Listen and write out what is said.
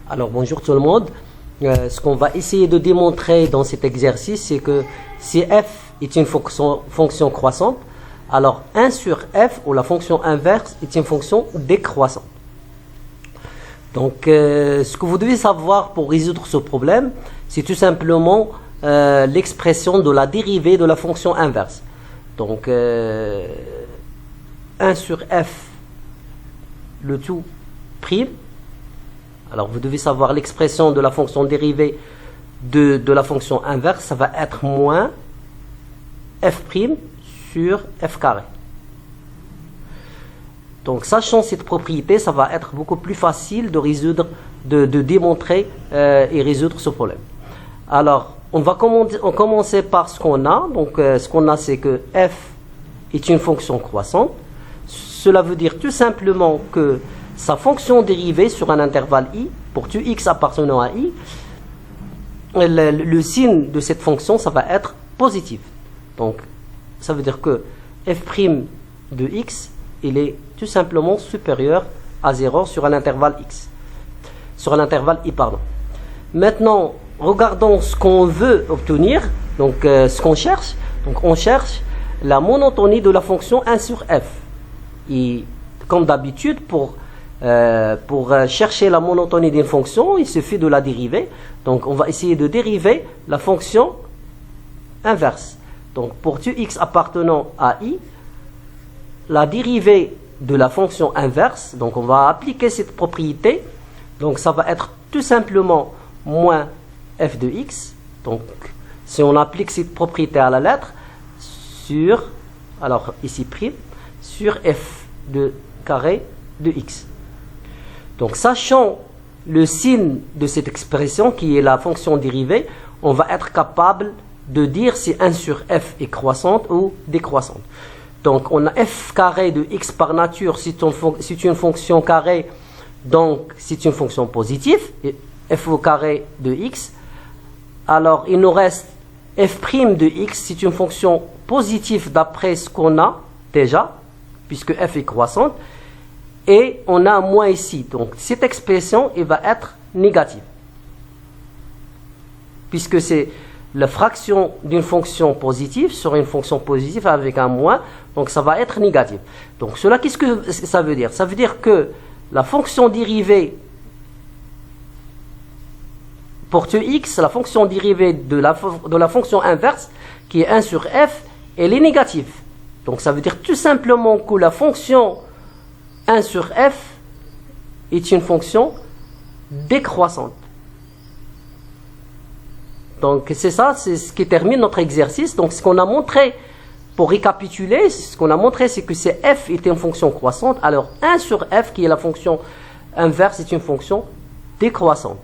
Alors bonjour tout le monde. Ce qu'on va essayer de démontrer dans cet exercice, c'est que si f est une fonction croissante, alors 1 sur f, ou la fonction inverse, est une fonction décroissante. Donc ce que vous devez savoir pour résoudre ce problème, c'est tout simplement l'expression de la dérivée de la fonction inverse. Donc 1 sur f, le tout prime. Alors vous devez savoir l'expression de la fonction dérivée de la fonction inverse, ça va être moins f' sur f carré. Donc sachant cette propriété, ça va être beaucoup plus facile de résoudre, de démontrer et résoudre ce problème. Alors on va commencer par ce qu'on a. Donc ce qu'on a, c'est que f est une fonction croissante. Cela veut dire tout simplement que sa fonction dérivée sur un intervalle i, pour tout x appartenant à i, le signe de cette fonction, ça va être positif. Donc, ça veut dire que f' de x, il est tout simplement supérieur à 0 sur un intervalle x. Sur un intervalle i, pardon. Maintenant, regardons ce qu'on veut obtenir, donc ce qu'on cherche. Donc, on cherche la monotonie de la fonction 1 sur f. Et comme d'habitude, pour chercher la monotonie d'une fonction, il suffit de la dériver. Donc on va essayer de dériver la fonction inverse. Donc pour tout x appartenant à i, la dérivée de la fonction inverse, donc on va appliquer cette propriété. Donc ça va être tout simplement moins f de x. Donc si on applique cette propriété à la lettre, sur, alors ici prime, sur f de carré de x. Donc, sachant le signe de cette expression qui est la fonction dérivée, on va être capable de dire si 1 sur f est croissante ou décroissante. Donc, on a f carré de x par nature, c'est une fonction carrée, donc c'est une fonction positive, et f au carré de x. Alors, il nous reste f' de x, c'est une fonction positive d'après ce qu'on a déjà, puisque f est croissante. Et on a un moins ici. Donc, cette expression, elle va être négative. Puisque c'est la fraction d'une fonction positive sur une fonction positive avec un moins. Donc, ça va être négatif. Donc, cela, qu'est-ce que ça veut dire? Ça veut dire que la fonction dérivée pour tout x, la fonction dérivée de la fonction inverse, qui est 1 sur f, elle est négative. Donc, ça veut dire tout simplement que la fonction 1 sur f est une fonction décroissante. Donc c'est ça, c'est ce qui termine notre exercice. Donc ce qu'on a montré, pour récapituler, ce qu'on a montré, c'est que si f est une fonction croissante, alors 1 sur f, qui est la fonction inverse, est une fonction décroissante.